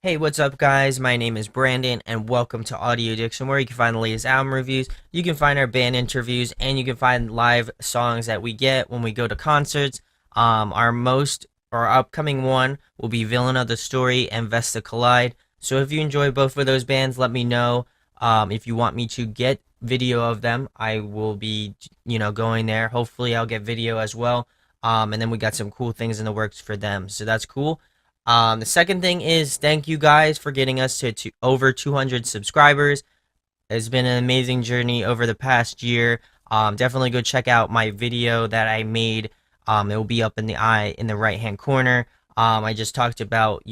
Hey, what's up, guys? My name is Brandon, and welcome to Audio Addiction, where you can find the latest album reviews, you can find our band interviews, and you can find live songs that we get when we go to concerts. Our upcoming one will be Villain of the Story and Vesta Collide. So if you enjoy both of those bands, let me know. If you want me to get video of them, I will be, going there. Hopefully, I'll get video as well. And then we got some cool things in the works for them, so that's cool. The second thing is thank you guys for getting us to over 200 subscribers. It's been an amazing journey over the past year. Definitely go check out my video that I made. It will be up in the right hand corner. I just talked about,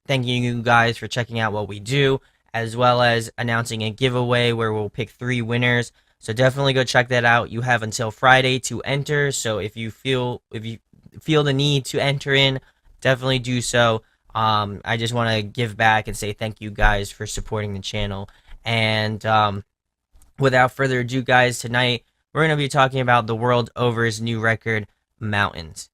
thanking you guys for checking out what we do, as well as announcing a giveaway where we'll pick 3 winners. So definitely go check that out. You have until Friday to enter. So if you feel the need to enter in, definitely do so. I just want to give back and say thank you guys for supporting the channel. And without further ado, guys, tonight we're going to be talking about the world over's new record, Mountains.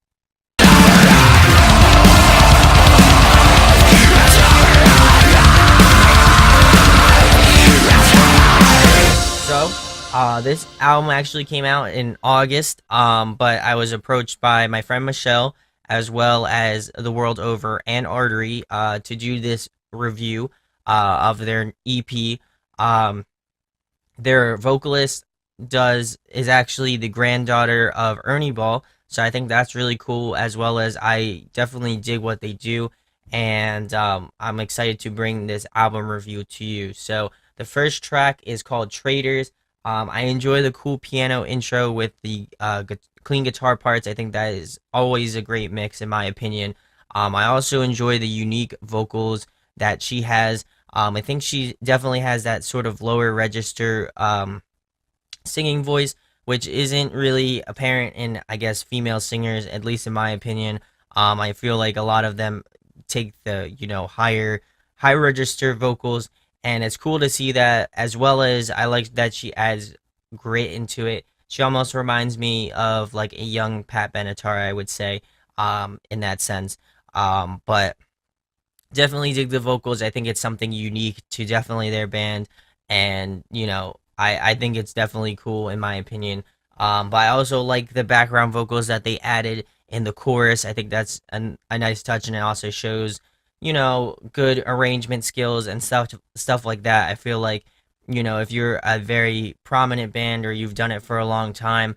So, this album actually came out in August, but I was approached by my friend Michelle, as well as The World Over and Artery, to do this review of their EP. Their vocalist is actually the granddaughter of Ernie Ball, so I think that's really cool, as well as I definitely dig what they do, and I'm excited to bring this album review to you. So the first track is called Traders. I enjoy the cool piano intro with the clean guitar parts. I think that is always a great mix, in my opinion. I also enjoy the unique vocals that she has. I think she definitely has that sort of lower register singing voice, which isn't really apparent in, I guess, female singers, at least in my opinion. I feel like a lot of them take the, high register vocals, and it's cool to see that, as well as I like that she adds grit into it. She almost reminds me of like a young Pat Benatar, I would say, in that sense. But definitely dig the vocals. I think it's something unique to definitely their band, and I think it's definitely cool, in my opinion. But I also like the background vocals that they added in the chorus. I think that's a nice touch, and it also shows, good arrangement skills and stuff like that. I feel like, if you're a very prominent band or you've done it for a long time,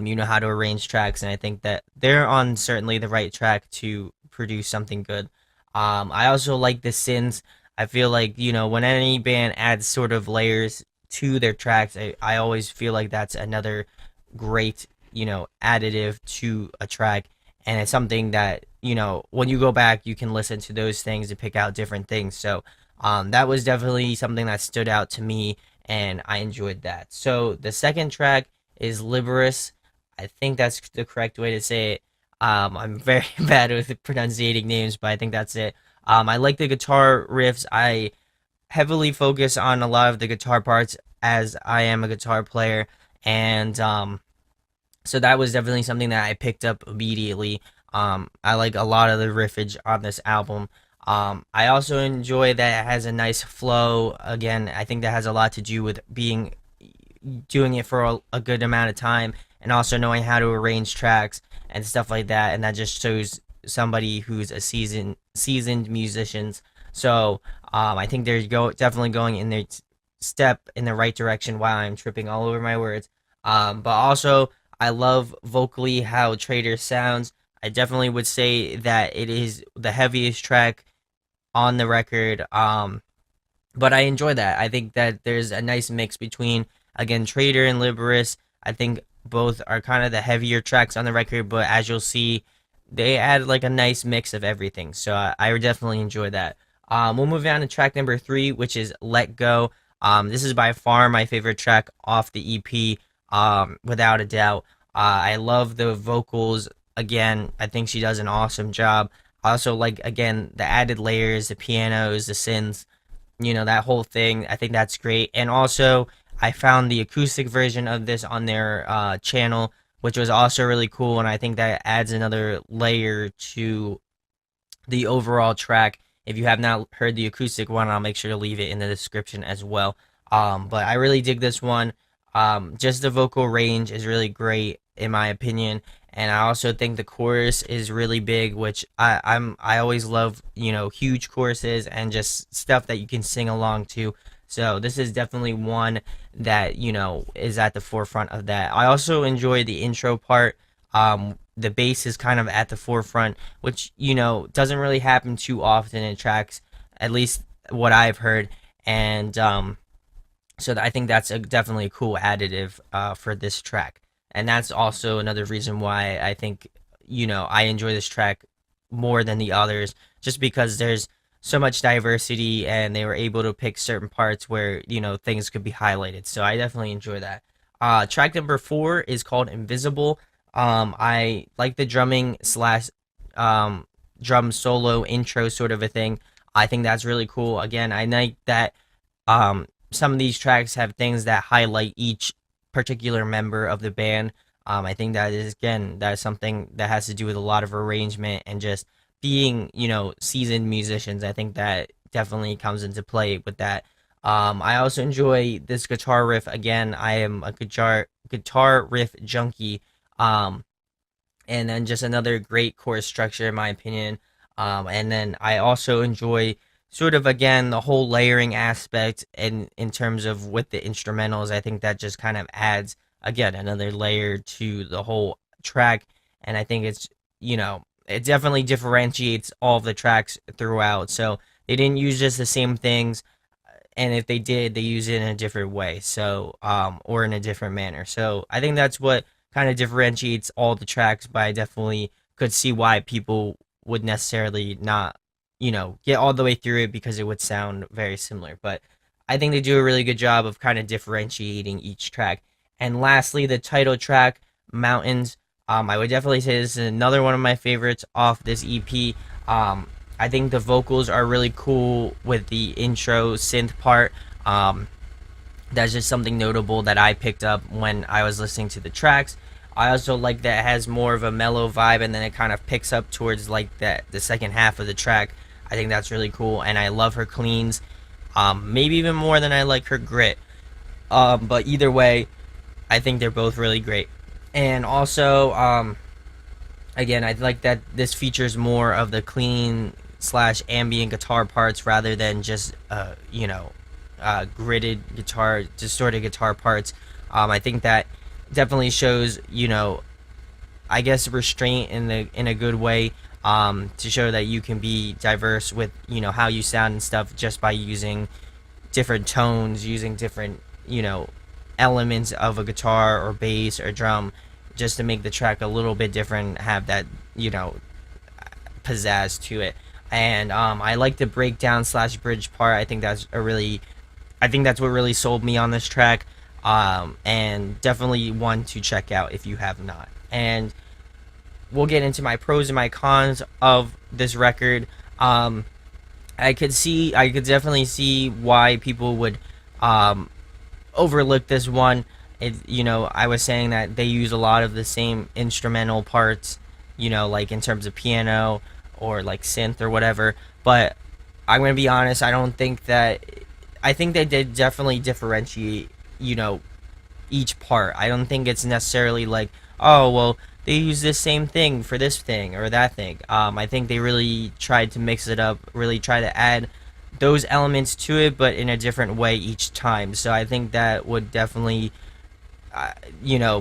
you know how to arrange tracks, and I think that they're on certainly the right track to produce something good. I also like the synths. I feel like, when any band adds sort of layers to their tracks, I always feel like that's another great, additive to a track. And it's something that, when you go back, you can listen to those things to pick out different things. So that was definitely something that stood out to me, and I enjoyed that. So the second track is Liberus. I think that's the correct way to say it. I'm very bad with pronunciating names, but I think that's it. I like the guitar riffs. I heavily focus on a lot of the guitar parts, as I am a guitar player, and so that was definitely something that I picked up immediately. I like a lot of the riffage on this album. I also enjoy that it has a nice flow. Again, I think that has a lot to do with doing it for a good amount of time, and also knowing how to arrange tracks and stuff like that. And that just shows somebody who's a seasoned musicians. So I think they're definitely going in their step in the right direction. While I'm tripping all over my words, but also I love vocally how Trader sounds. I definitely would say that it is the heaviest track on the record. But I enjoy that. I think that there's a nice mix between, again, Trader and Liberus. I think both are kind of the heavier tracks on the record, but as you'll see, they add like a nice mix of everything. So I definitely enjoy that. We'll move on to track number 3, which is Let Go. This is by far my favorite track off the EP, without a doubt. I love the vocals. Again, I think she does an awesome job. I also like, again, the added layers, the pianos, the synths, that whole thing. I think that's great. And also, I found the acoustic version of this on their channel, which was also really cool, and I think that adds another layer to the overall track, If you have not heard the acoustic one, I'll make sure to leave it in the description as well. But I really dig this one. Just the vocal range is really great in my opinion, and I also think the chorus is really big, which I always love, huge choruses and just stuff that you can sing along to. So this is definitely one that is at the forefront of that. I also enjoy the intro part. The bass is kind of at the forefront, which doesn't really happen too often in tracks, at least what I've heard, and so I think that's definitely a cool additive for this track, and that's also another reason why I think I enjoy this track more than the others, just because there's so much diversity and they were able to pick certain parts where things could be highlighted. So I definitely enjoy that. Track number 4 is called Invisible. I like the drumming slash drum solo intro sort of a thing. I think that's really cool. Again, I like that some of these tracks have things that highlight each particular member of the band. I think that is something that has to do with a lot of arrangement and just being, seasoned musicians. I think that definitely comes into play with that. I also enjoy this guitar riff. Again, I am a guitar riff junkie. Um, and then just another great chorus structure in my opinion. And then I also enjoy sort of again the whole layering aspect in terms of with the instrumentals. I think that just kind of adds again another layer to the whole track, and I think it definitely differentiates all of the tracks throughout. So they didn't use just the same things, and if they did, they use it in a different way. So or in a different manner. So I think that's what kind of differentiates all the tracks. But I definitely could see why people would necessarily not get all the way through it because it would sound very similar. But I think they do a really good job of kind of differentiating each track. And lastly, the title track, Mountains. I would definitely say this is another one of my favorites off this EP. I think the vocals are really cool with the intro synth part. That's just something notable that I picked up when I was listening to the tracks. I also like that it has more of a mellow vibe, and then it kind of picks up towards like the second half of the track. I think that's really cool, and I love her cleans, maybe even more than I like her grit. But either way, I think they're both really great. And also, again, I like that this features more of the clean slash ambient guitar parts rather than just gridded guitar, distorted guitar parts. I think that definitely shows I guess restraint in a good way, to show that you can be diverse with how you sound and stuff just by using different tones, using different elements of a guitar or bass or drum, just to make the track a little bit different, have that pizzazz to it. And I like the breakdown slash bridge part. I think that's what really sold me on this track, and definitely one to check out if you have not. And we'll get into my pros and my cons of this record. I could definitely see why people would overlook this one. I was saying that they use a lot of the same instrumental parts, like in terms of piano or like synth or whatever. But I'm gonna be honest, I think they did definitely differentiate, each part. I don't think it's necessarily like, oh well, they use this same thing for this thing or that thing. I think they really tried to mix it up, really try to add those elements to it, but in a different way each time. So I think that would definitely,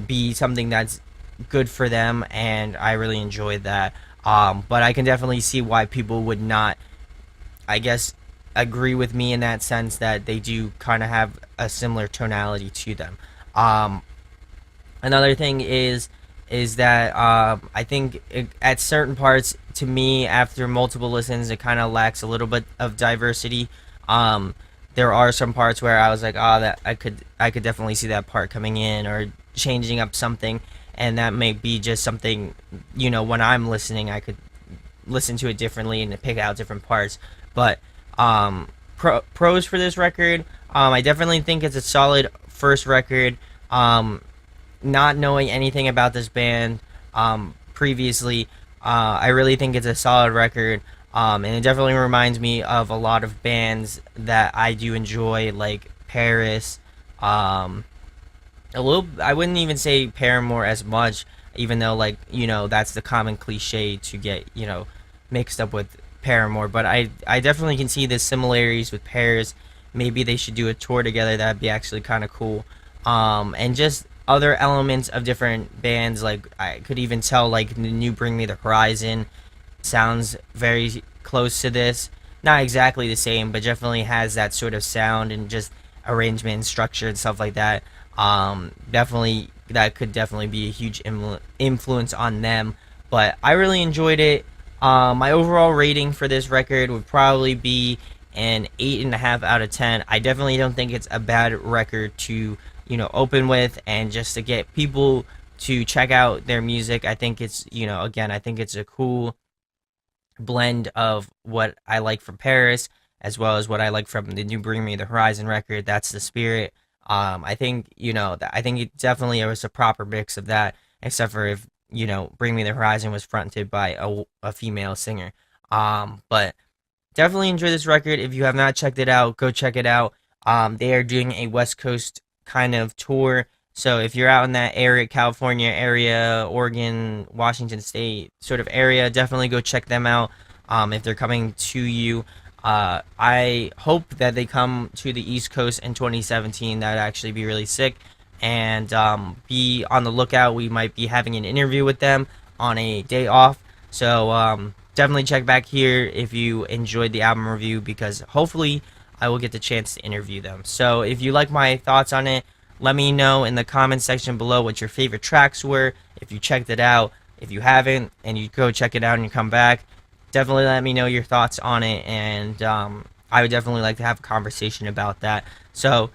be something that's good for them, and I really enjoyed that. But I can definitely see why people would not, I guess, agree with me in that sense that they do kind of have a similar tonality to them. Another thing is that I think at certain parts, to me, after multiple listens, it kind of lacks a little bit of diversity. There are some parts where I was like, oh, that I could definitely see that part coming in or changing up something, and that may be just something, when I'm listening, I could listen to it differently and pick out different parts. But pros for this record, I definitely think it's a solid first record. Not knowing anything about this band previously, I really think it's a solid record. And it definitely reminds me of a lot of bands that I do enjoy, like Paris, um, a little. I wouldn't even say Paramore as much, even though, like, that's the common cliche to get mixed up with Paramore. But I definitely can see the similarities with Paris. Maybe they should do a tour together. That'd be actually kind of cool. And just other elements of different bands, like I could even tell, like the new Bring Me the Horizon sounds very close to this. Not exactly the same, but definitely has that sort of sound and just arrangement and structure and stuff like that. Definitely, that could definitely be a huge influence on them. But I really enjoyed it. My overall rating for this record would probably be an 8.5 out of 10. I definitely don't think it's a bad record to open with, and just to get people to check out their music. I think it's again, I think it's a cool blend of what I like from Paris as well as what I like from the new Bring Me the Horizon record. That's the spirit. I think I think it definitely was a proper mix of that, except for if Bring Me the Horizon was fronted by a female singer. But definitely enjoy this record. If you have not checked it out, go check it out. They are doing a West Coast kind of tour. So if you're out in that area, California area, Oregon, Washington State sort of area, definitely go check them out. If they're coming to you, I hope that they come to the East Coast in 2017. That'd actually be really sick. And be on the lookout. We might be having an interview with them on a day off. So definitely check back here if you enjoyed the album review, because hopefully I will get the chance to interview them. So if you like my thoughts on it, let me know in the comment section below what your favorite tracks were, if you checked it out. If you haven't and you go check it out and you come back, definitely let me know your thoughts on it, and I would definitely like to have a conversation about that. So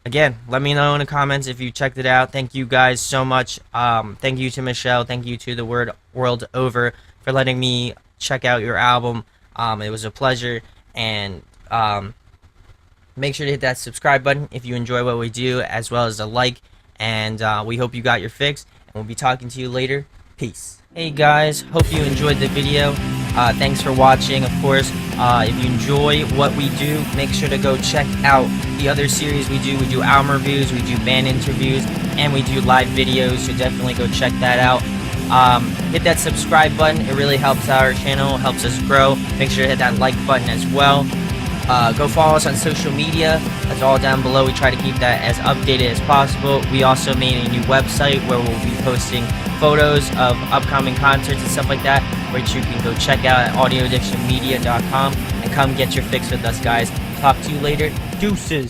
again, let me know in the comments if you checked it out. Thank you guys so much. Thank you to Michelle. Thank you to the world over for letting me check out your album. It was a pleasure, and make sure to hit that subscribe button if you enjoy what we do, as well as a like. And we hope you got your fix, and we'll be talking to you later. Peace. Hey guys, hope you enjoyed the video. Thanks for watching. Of course, if you enjoy what we do, make sure to go check out the other series we do. We do album reviews, we do band interviews, and we do live videos, so definitely go check that out. Hit that subscribe button. It really helps our channel, helps us grow. Make sure to hit that like button as well. Go follow us on social media. That's all down below. We try to keep that as updated as possible. We also made a new website where we'll be posting photos of upcoming concerts and stuff like that, which you can go check out at audioaddictionmedia.com, and come get your fix with us, guys. Talk to you later. Deuces.